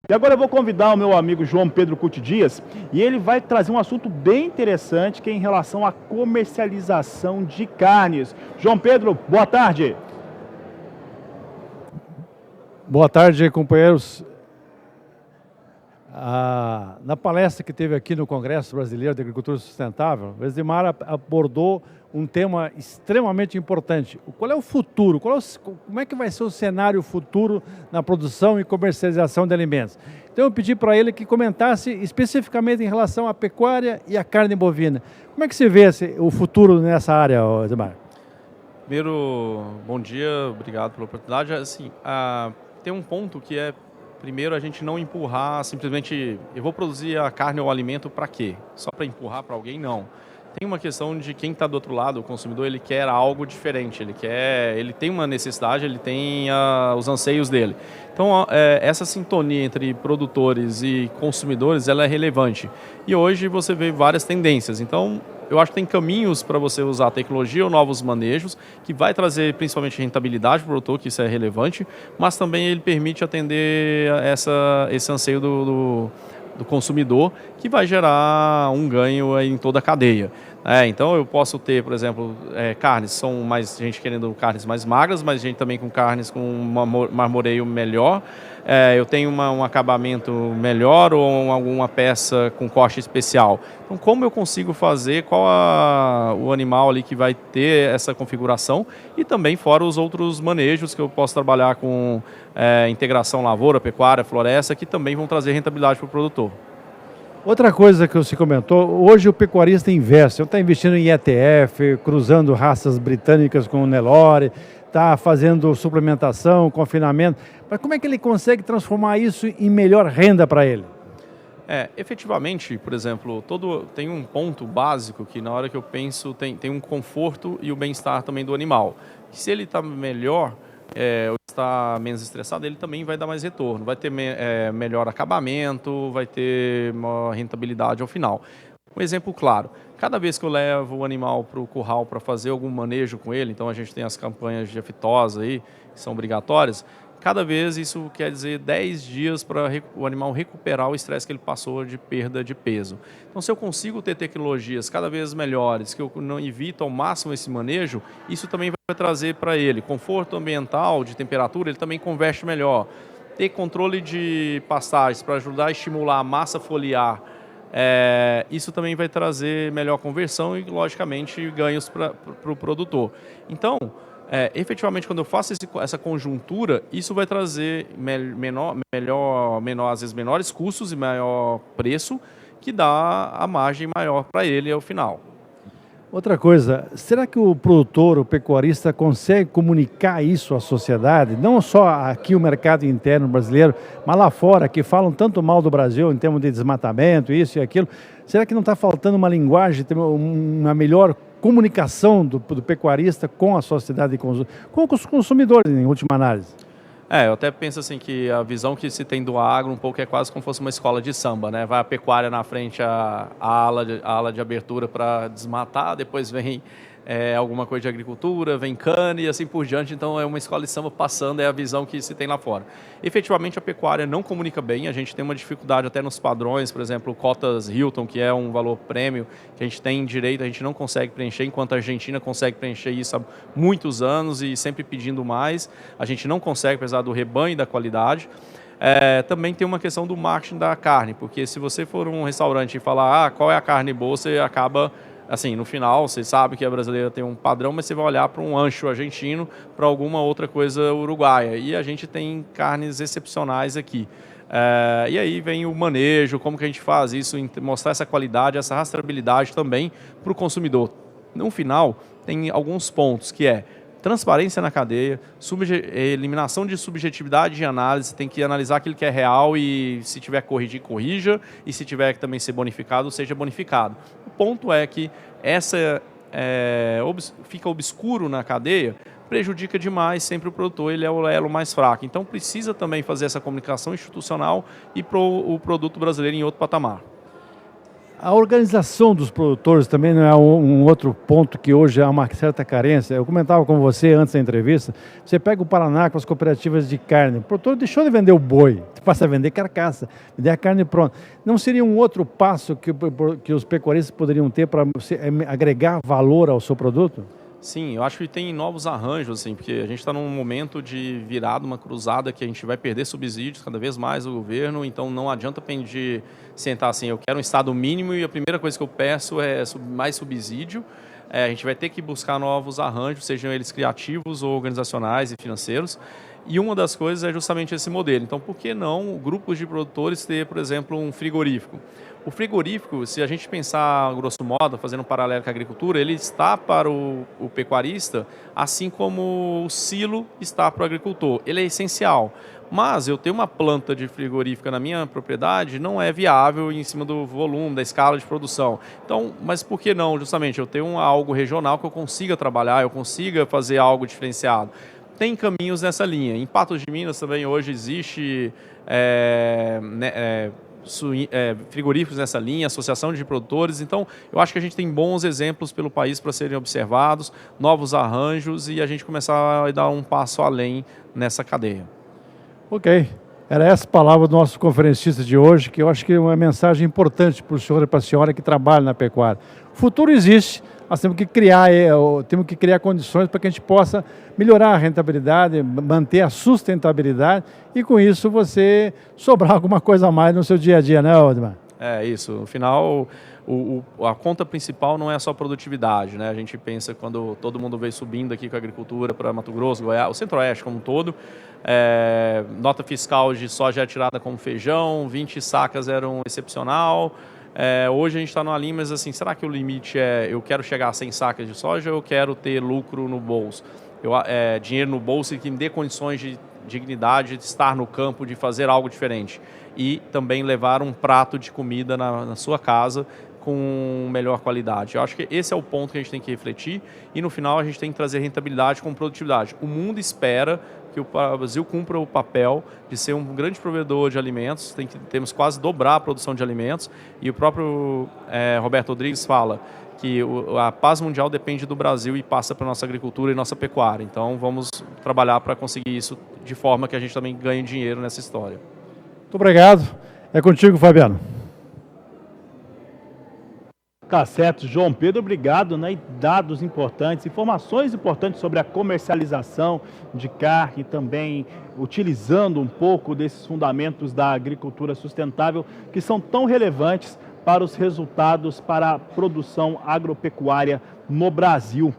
E agora eu vou convidar o meu amigo João Pedro Cuti Dias e ele vai trazer um assunto bem interessante que é em relação à comercialização de carnes. João Pedro, boa tarde. Boa tarde, companheiros. Na palestra que teve aqui no Congresso Brasileiro de Agricultura Sustentável, o Eximar abordou um tema extremamente importante. Qual é o futuro? Como é que vai ser o cenário futuro na produção e comercialização de alimentos? Então eu pedi para ele que comentasse especificamente em relação à pecuária e à carne bovina. Como é que se vê o futuro nessa área, Eximar? Primeiro, bom dia, obrigado pela oportunidade. Assim, tem um ponto que é, primeiro, a gente não empurrar simplesmente, eu vou produzir a carne ou o alimento para quê? Só para empurrar para alguém? Não. Tem uma questão de quem está do outro lado, o consumidor, ele quer algo diferente, ele tem uma necessidade, ele tem os anseios dele. Então, essa sintonia entre produtores e consumidores, ela é relevante. E hoje você vê várias tendências. Então, eu acho que tem caminhos para você usar a tecnologia ou novos manejos, que vai trazer principalmente rentabilidade para o produtor, que isso é relevante, mas também ele permite atender esse anseio do consumidor, que vai gerar um ganho em toda a cadeia. Então eu posso ter, por exemplo, carnes, são mais gente querendo carnes mais magras, mas gente também com carnes com um marmoreio melhor. Eu tenho um acabamento melhor ou alguma peça com corte especial. Então, como eu consigo fazer, qual o animal ali que vai ter essa configuração e também fora os outros manejos que eu posso trabalhar com integração lavoura, pecuária, floresta, que também vão trazer rentabilidade para o produtor. Outra coisa que você comentou, hoje o pecuarista investe, ele está investindo em ETF, cruzando raças britânicas com o Nelore, está fazendo suplementação, confinamento, mas como é que ele consegue transformar isso em melhor renda para ele? Efetivamente, por exemplo, tem um ponto básico que na hora que eu penso tem um conforto e o bem-estar também do animal. Se ele está melhor, ou está menos estressado, ele também vai dar mais retorno, vai ter melhor acabamento, vai ter maior rentabilidade ao final. Um exemplo claro, cada vez que eu levo o animal para o curral para fazer algum manejo com ele, então a gente tem as campanhas de aftosa aí, que são obrigatórias, cada vez isso quer dizer 10 dias para o animal recuperar o estresse que ele passou de perda de peso. Então, se eu consigo ter tecnologias cada vez melhores, que eu não evito ao máximo esse manejo, isso também vai trazer para ele conforto ambiental, de temperatura, ele também converte melhor. Ter controle de pastagens para ajudar a estimular a massa foliar, isso também vai trazer melhor conversão e, logicamente, ganhos para o produtor. Então, efetivamente, quando eu faço essa conjuntura, isso vai trazer às vezes menores custos e maior preço, que dá a margem maior para ele ao final. Outra coisa, será que o produtor, o pecuarista, consegue comunicar isso à sociedade? Não só aqui o mercado interno brasileiro, mas lá fora, que falam tanto mal do Brasil em termos de desmatamento, isso e aquilo. Será que não está faltando uma linguagem, uma melhor comunicação do pecuarista com a sociedade, com os consumidores, em última análise? Eu até penso assim que a visão que se tem do agro um pouco é quase como se fosse uma escola de samba, né? Vai a pecuária na frente, a ala de abertura para desmatar, depois vem alguma coisa de agricultura, vem cana e assim por diante. Então é uma escola de samba passando, é a visão que se tem lá fora. Efetivamente a pecuária não comunica bem, a gente tem uma dificuldade até nos padrões, por exemplo, cotas Hilton, que é um valor prêmio, que a gente tem direito, a gente não consegue preencher, enquanto a Argentina consegue preencher isso há muitos anos e sempre pedindo mais. A gente não consegue, apesar do rebanho e da qualidade. Também tem uma questão do marketing da carne, porque se você for um restaurante e falar qual é a carne boa, você acaba... Assim, no final, você sabe que a brasileira tem um padrão, mas você vai olhar para um ancho argentino, para alguma outra coisa uruguaia. E a gente tem carnes excepcionais aqui. E aí vem o manejo, como que a gente faz isso, mostrar essa qualidade, essa rastreabilidade também para o consumidor. No final, tem alguns pontos, que é transparência na cadeia, eliminação de subjetividade de análise, tem que analisar aquilo que é real e se tiver que corrigir, corrija, e se tiver que também ser bonificado, seja bonificado. O ponto é que fica obscuro na cadeia, prejudica demais sempre o produtor, ele é o elo mais fraco. Então precisa também fazer essa comunicação institucional e o produto brasileiro em outro patamar. A organização dos produtores também não é um outro ponto que hoje há uma certa carência. Eu comentava com você antes da entrevista, você pega o Paraná com as cooperativas de carne, o produtor deixou de vender o boi, passa a vender carcaça, vender a carne pronta. Não seria um outro passo que os pecuaristas poderiam ter para agregar valor ao seu produto? Sim, eu acho que tem novos arranjos, assim, porque a gente está num momento de virada, uma cruzada que a gente vai perder subsídios cada vez mais do governo, então não adianta pedir, sentar assim, eu quero um estado mínimo e a primeira coisa que eu peço é mais subsídio. A gente vai ter que buscar novos arranjos, sejam eles criativos ou organizacionais e financeiros, e uma das coisas é justamente esse modelo. Então, por que não grupos de produtores ter, por exemplo, um frigorífico? O frigorífico, se a gente pensar, grosso modo, fazendo um paralelo com a agricultura, ele está para o pecuarista, assim como o silo está para o agricultor. Ele é essencial. Mas eu ter uma planta de frigorífica na minha propriedade não é viável em cima do volume, da escala de produção. Então, mas por que não, justamente, eu ter algo regional que eu consiga trabalhar, eu consiga fazer algo diferenciado? Tem caminhos nessa linha. Em Patos de Minas também hoje existe frigoríficos nessa linha, associação de produtores. Então, eu acho que a gente tem bons exemplos pelo país para serem observados, novos arranjos e a gente começar a dar um passo além nessa cadeia. Ok. Era essa palavra do nosso conferencista de hoje, que eu acho que é uma mensagem importante para o senhor e para a senhora que trabalham na pecuária. O futuro existe, nós temos que criar condições para que a gente possa melhorar a rentabilidade, manter a sustentabilidade e com isso você sobrar alguma coisa a mais no seu dia a dia, né, Odmar? É isso, no final a conta principal não é só produtividade, né? A gente pensa quando todo mundo veio subindo aqui com a agricultura para Mato Grosso, Goiás, o Centro-Oeste como um todo, nota fiscal de soja retirada como feijão, 20 sacas era um excepcional. Hoje a gente está numa linha, mas assim, será que o limite é eu quero chegar a 100 sacas de soja ou eu quero ter lucro no bolso? Dinheiro no bolso e que me dê condições de dignidade de estar no campo, de fazer algo diferente. E também levar um prato de comida na sua casa com melhor qualidade. Eu acho que esse é o ponto que a gente tem que refletir e no final a gente tem que trazer rentabilidade com produtividade. O mundo espera que o Brasil cumpra o papel de ser um grande provedor de alimentos, temos quase dobrar a produção de alimentos e o próprio Roberto Rodrigues fala que a paz mundial depende do Brasil e passa para a nossa agricultura e nossa pecuária. Então vamos trabalhar para conseguir isso de forma que a gente também ganhe dinheiro nessa história. Muito obrigado. É contigo, Fabiano. Tá certo, João Pedro, obrigado, né? E dados importantes, informações importantes sobre a comercialização de carne e também utilizando um pouco desses fundamentos da agricultura sustentável que são tão relevantes para os resultados para a produção agropecuária no Brasil.